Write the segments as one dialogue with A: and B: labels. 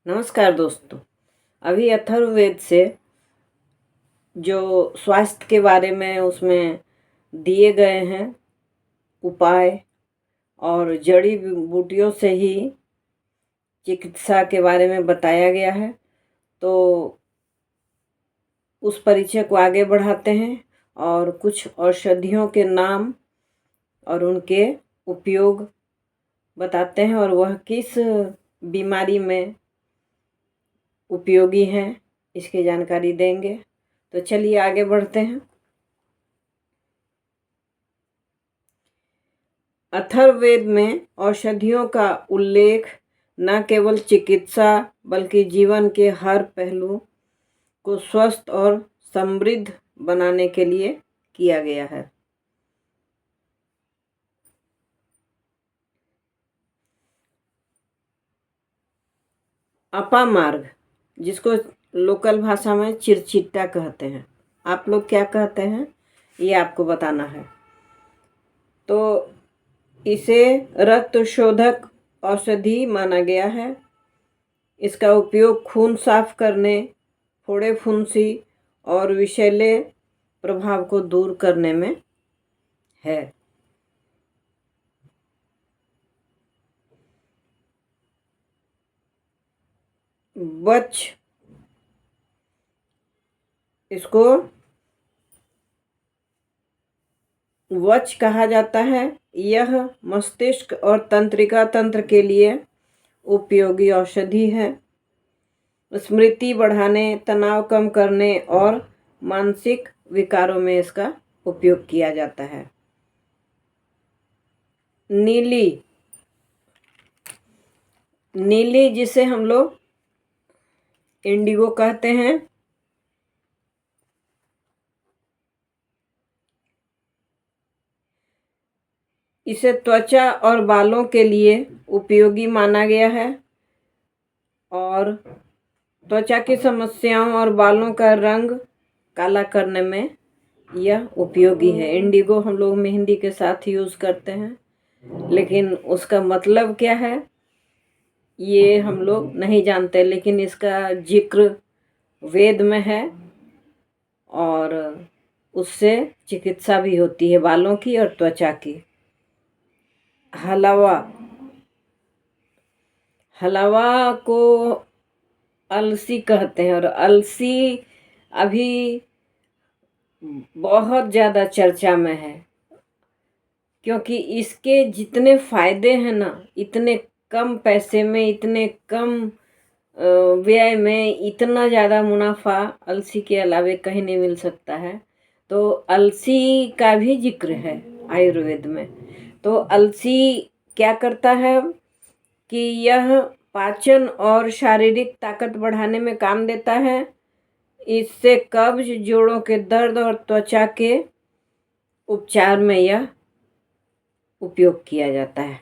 A: नमस्कार दोस्तों। अभी अथर्ववेद से जो स्वास्थ्य के बारे में उसमें दिए गए हैं उपाय और जड़ी बूटियों से ही चिकित्सा के बारे में बताया गया है, तो उस परिचय को आगे बढ़ाते हैं और कुछ औषधियों के नाम और उनके उपयोग बताते हैं और वह किस बीमारी में उपयोगी हैं इसकी जानकारी देंगे। तो चलिए आगे बढ़ते हैं। अथर्ववेद में औषधियों का उल्लेख न केवल चिकित्सा बल्कि जीवन के हर पहलू को स्वस्थ और समृद्ध बनाने के लिए किया गया है। अपामार्ग, जिसको लोकल भाषा में चिरचिट्टा कहते हैं, आप लोग क्या कहते हैं ये आपको बताना है। तो इसे रक्त शोधक औषधि माना गया है। इसका उपयोग खून साफ करने, फोड़े फुंसी और विषैले प्रभाव को दूर करने में है। वच, इसको वच कहा जाता है। यह मस्तिष्क और तंत्रिका तंत्र के लिए उपयोगी औषधि है। स्मृति बढ़ाने, तनाव कम करने और मानसिक विकारों में इसका उपयोग किया जाता है। नीली, नीली जिसे हम लोग इंडिगो कहते हैं, इसे त्वचा और बालों के लिए उपयोगी माना गया है और त्वचा की समस्याओं और बालों का रंग काला करने में यह उपयोगी है। इंडिगो हम लोग मेहंदी के साथ यूज़ करते हैं, लेकिन उसका मतलब क्या है ये हम लोग नहीं जानते, लेकिन इसका जिक्र वेद में है और उससे चिकित्सा भी होती है बालों की और त्वचा की। हलवा, हलवा को अलसी कहते हैं और अलसी अभी बहुत ज़्यादा चर्चा में है, क्योंकि इसके जितने फायदे हैं ना, इतने कम पैसे में, इतने कम व्यय में इतना ज़्यादा मुनाफा अलसी के अलावे कहीं नहीं मिल सकता है। तो अलसी का भी जिक्र है आयुर्वेद में। तो अलसी क्या करता है कि यह पाचन और शारीरिक ताकत बढ़ाने में काम देता है। इससे कब्ज, जोड़ों के दर्द और त्वचा के उपचार में यह उपयोग किया जाता है।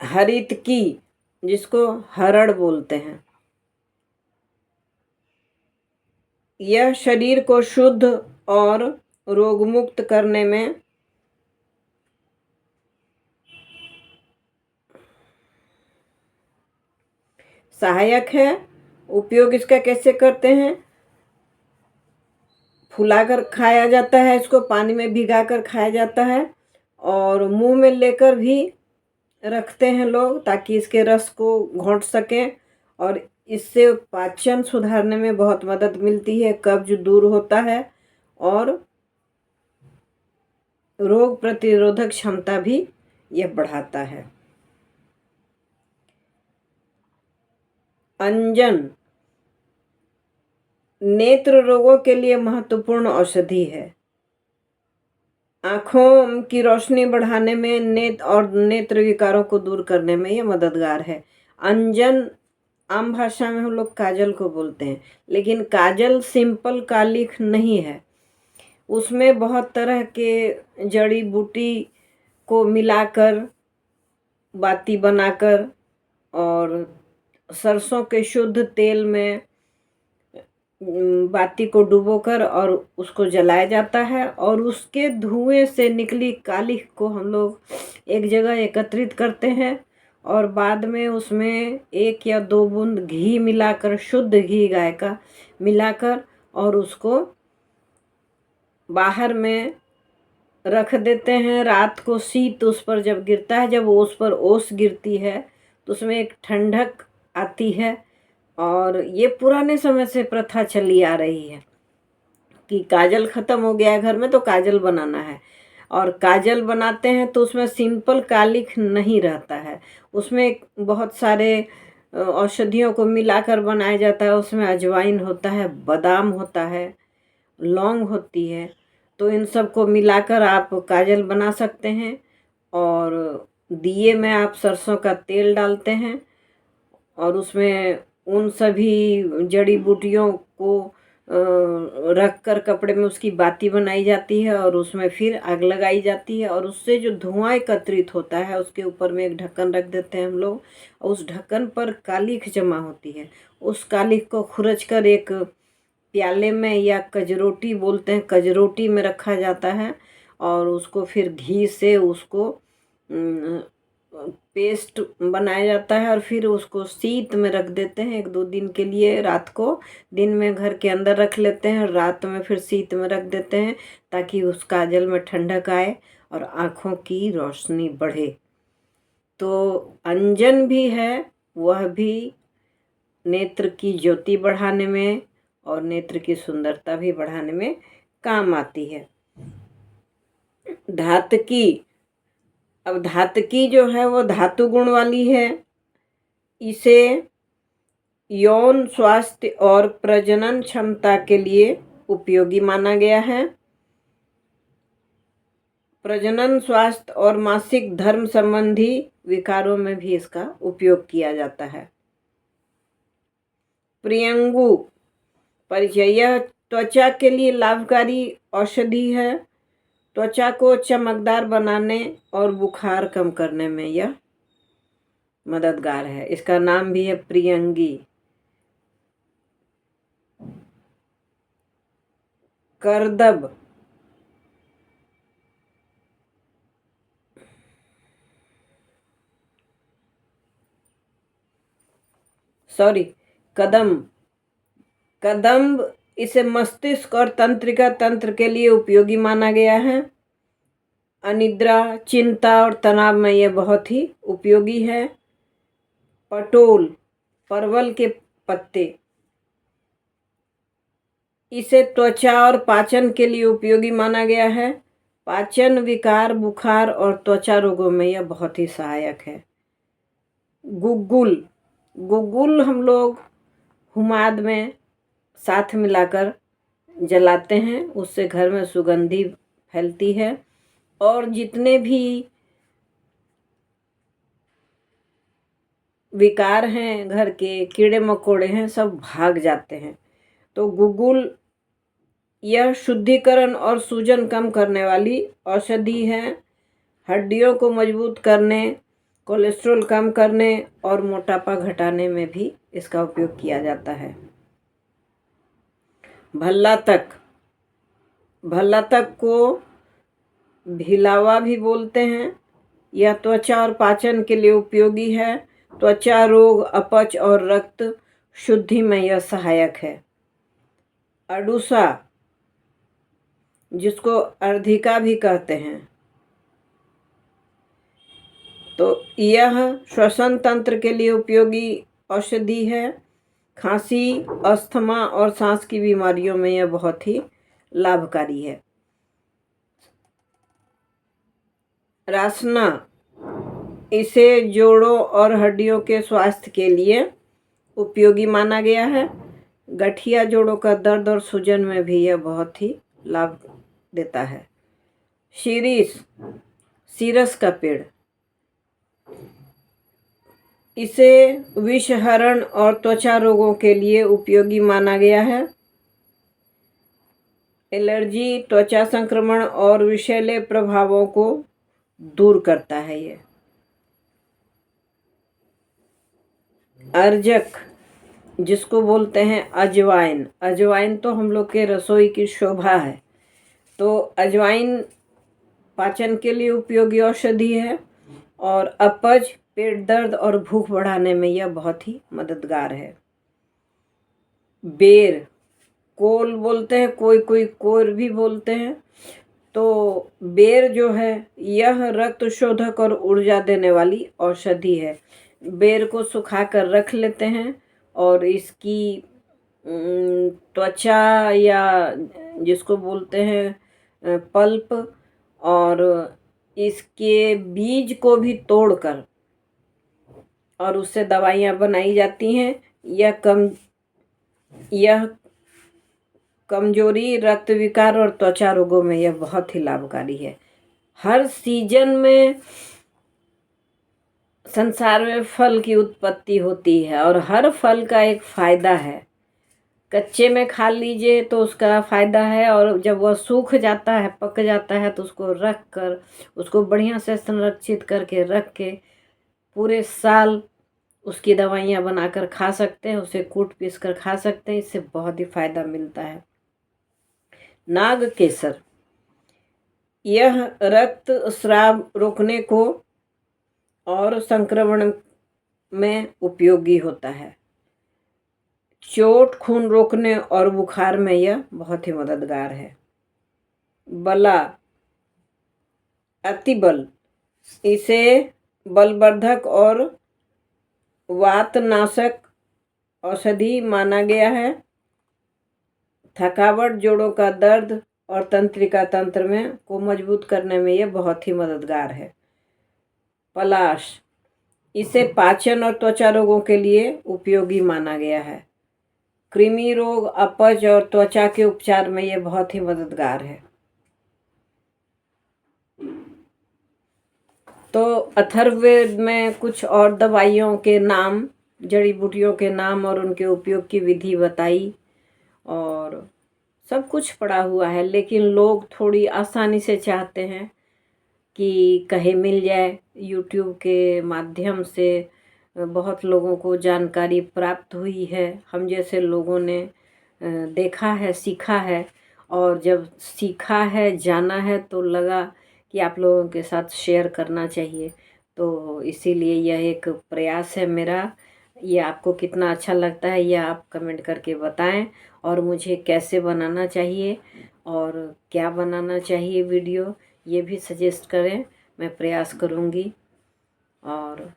A: हरितकी, जिसको हरड़ बोलते हैं, यह शरीर को शुद्ध और रोगमुक्त करने में सहायक है। उपयोग इसका कैसे करते हैं? फुलाकर खाया जाता है, इसको पानी में भिगाकर खाया जाता है और मुंह में लेकर भी रखते हैं लोग ताकि इसके रस को घोंट सकें और इससे पाचन सुधारने में बहुत मदद मिलती है, कब्ज दूर होता है और रोग प्रतिरोधक क्षमता भी यह बढ़ाता है। अंजन नेत्र रोगों के लिए महत्वपूर्ण औषधि है। आँखों की रोशनी बढ़ाने में, नेत्र विकारों को दूर करने में यह मददगार है। अंजन आम भाषा में हम लोग काजल को बोलते हैं, लेकिन काजल सिंपल कालिख नहीं है। उसमें बहुत तरह के जड़ी बूटी को मिलाकर, बाती बनाकर और सरसों के शुद्ध तेल में बाती को डुबोकर और उसको जलाया जाता है और उसके धुएं से निकली कालिख को हम लोग एक जगह एकत्रित करते हैं और बाद में उसमें 1 या 2 बूंद घी मिलाकर, शुद्ध घी गाय का मिलाकर, और उसको बाहर में रख देते हैं। रात को शीत उस पर जब गिरता है, जब उस पर ओस गिरती है, तो उसमें एक ठंडक आती है। और ये पुराने समय से प्रथा चली आ रही है कि काजल ख़त्म हो गया है घर में तो काजल बनाना है। और काजल बनाते हैं तो उसमें सिंपल कालिख नहीं रहता है, उसमें बहुत सारे औषधियों को मिलाकर बनाया जाता है। उसमें अजवाइन होता है, बादाम होता है, लौंग होती है। तो इन सब को मिलाकर आप काजल बना सकते हैं। और दिए में आप सरसों का तेल डालते हैं और उसमें उन सभी जड़ी बूटियों को रख कर कपड़े में उसकी बाती बनाई जाती है और उसमें फिर आग लगाई जाती है। और उससे जो धुआं एकत्रित होता है उसके ऊपर में एक ढक्कन रख देते हैं हम लोग। उस ढक्कन पर कालिख जमा होती है। उस कालिख को खुरच कर एक प्याले में, या कजरोटी बोलते हैं, कजरोटी में रखा जाता है। और उसको फिर घी से उसको पेस्ट बनाया जाता है और फिर उसको शीत में रख देते हैं 1-2 दिन के लिए। रात को दिन में घर के अंदर रख लेते हैं, रात में फिर शीत में रख देते हैं, ताकि उस काजल में ठंडक आए और आँखों की रोशनी बढ़े। तो अंजन भी है, वह भी नेत्र की ज्योति बढ़ाने में और नेत्र की सुंदरता भी बढ़ाने में काम आती है। धातकी, अब धातकी जो है वो धातु गुण वाली है। इसे यौन स्वास्थ्य और प्रजनन क्षमता के लिए उपयोगी माना गया है। प्रजनन, स्वास्थ्य और मासिक धर्म संबंधी विकारों में भी इसका उपयोग किया जाता है। प्रियंगु परिचय, यह त्वचा के लिए लाभकारी औषधि है। त्वचा को चमकदार बनाने और बुखार कम करने में यह मददगार है। इसका नाम भी है प्रियंगी। करदब, कदम्ब, कदम्ब इसे मस्तिष्क और तंत्रिका तंत्र के लिए उपयोगी माना गया है। अनिद्रा, चिंता और तनाव में यह बहुत ही उपयोगी है। पटोल, परवल के पत्ते, इसे त्वचा और पाचन के लिए उपयोगी माना गया है। पाचन विकार, बुखार और त्वचा रोगों में यह बहुत ही सहायक है। गुग्गुल, गुग्गुल हम लोग हुमाद में साथ मिलाकर जलाते हैं, उससे घर में सुगंधी फैलती है और जितने भी विकार हैं, घर के कीड़े मकोड़े हैं, सब भाग जाते हैं। तो गुग्गुल यह शुद्धिकरण और सूजन कम करने वाली औषधि है। हड्डियों को मजबूत करने, कोलेस्ट्रॉल कम करने और मोटापा घटाने में भी इसका उपयोग किया जाता है। भल्लातक, भल्लातक को भिलावा भी बोलते हैं। यह त्वचा और पाचन के लिए उपयोगी है। त्वचा रोग, अपच और रक्त शुद्धि में यह सहायक है। अडुसा, जिसको अर्धिका भी कहते हैं, तो यह श्वसन तंत्र के लिए उपयोगी औषधि है। खांसी, अस्थमा और सांस की बीमारियों में यह बहुत ही लाभकारी है। रासना, इसे जोड़ों और हड्डियों के स्वास्थ्य के लिए उपयोगी माना गया है। गठिया, जोड़ों का दर्द और सूजन में भी यह बहुत ही लाभ देता है। शीरीष, सीरस का पेड़, इसे विषहरण और त्वचा रोगों के लिए उपयोगी माना गया है। एलर्जी, त्वचा संक्रमण और विषैले प्रभावों को दूर करता है ये। अर्जक, जिसको बोलते हैं अजवाइन, अजवाइन तो हम लोग के रसोई की शोभा है। तो अजवाइन पाचन के लिए उपयोगी औषधि है और अपच, पेट दर्द और भूख बढ़ाने में यह बहुत ही मददगार है। बेर, कोल बोलते हैं, कोई कोई कोर भी बोलते हैं। तो बेर जो है यह रक्त शोधक और ऊर्जा देने वाली औषधि है। बेर को सुखाकर रख लेते हैं और इसकी त्वचा या जिसको बोलते हैं पल्प, और इसके बीज को भी तोड़कर और उससे दवाइयाँ बनाई जाती हैं। यह कमजोरी, रक्त विकार और त्वचा रोगों में यह बहुत ही लाभकारी है। हर सीजन में संसार में फल की उत्पत्ति होती है और हर फल का एक फायदा है। कच्चे में खा लीजिए तो उसका फायदा है, और जब वह सूख जाता है, पक जाता है, तो उसको रख कर उसको बढ़िया से संरक्षित करके रख के पूरे साल उसकी दवाइयाँ बनाकर खा सकते हैं। उसे कूट पीस कर खा सकते हैं। इससे बहुत ही फायदा मिलता है। नाग केसर, यह रक्त स्राव रोकने को और संक्रमण में उपयोगी होता है। चोट, खून रोकने और बुखार में यह बहुत ही मददगार है। बला, अतिबल, इसे बलवर्धक और वातनाशक औषधि माना गया है। थकावट, जोड़ों का दर्द और तंत्रिका तंत्र में को मजबूत करने में यह बहुत ही मददगार है। पलाश, इसे पाचन और त्वचा रोगों के लिए उपयोगी माना गया है। कृमि रोग, अपच और त्वचा के उपचार में यह बहुत ही मददगार है। तो अथर्ववेद में कुछ और दवाइयों के नाम, जड़ी बूटियों के नाम और उनके उपयोग की विधि बताई, और सब कुछ पड़ा हुआ है। लेकिन लोग थोड़ी आसानी से चाहते हैं कि कहीं मिल जाए। यूट्यूब के माध्यम से बहुत लोगों को जानकारी प्राप्त हुई है। हम जैसे लोगों ने देखा है, सीखा है, और जब सीखा है, जाना है, तो लगा कि आप लोगों के साथ शेयर करना चाहिए। तो इसीलिए यह एक प्रयास है मेरा। ये आपको कितना अच्छा लगता है यह आप कमेंट करके बताएं, और मुझे कैसे बनाना चाहिए और क्या बनाना चाहिए वीडियो, ये भी सजेस्ट करें। मैं प्रयास करूँगी। और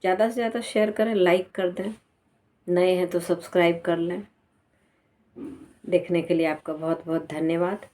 A: ज़्यादा से ज़्यादा शेयर करें, लाइक कर दें। नए हैं तो सब्सक्राइब कर लें। देखने के लिए आपका बहुत बहुत धन्यवाद।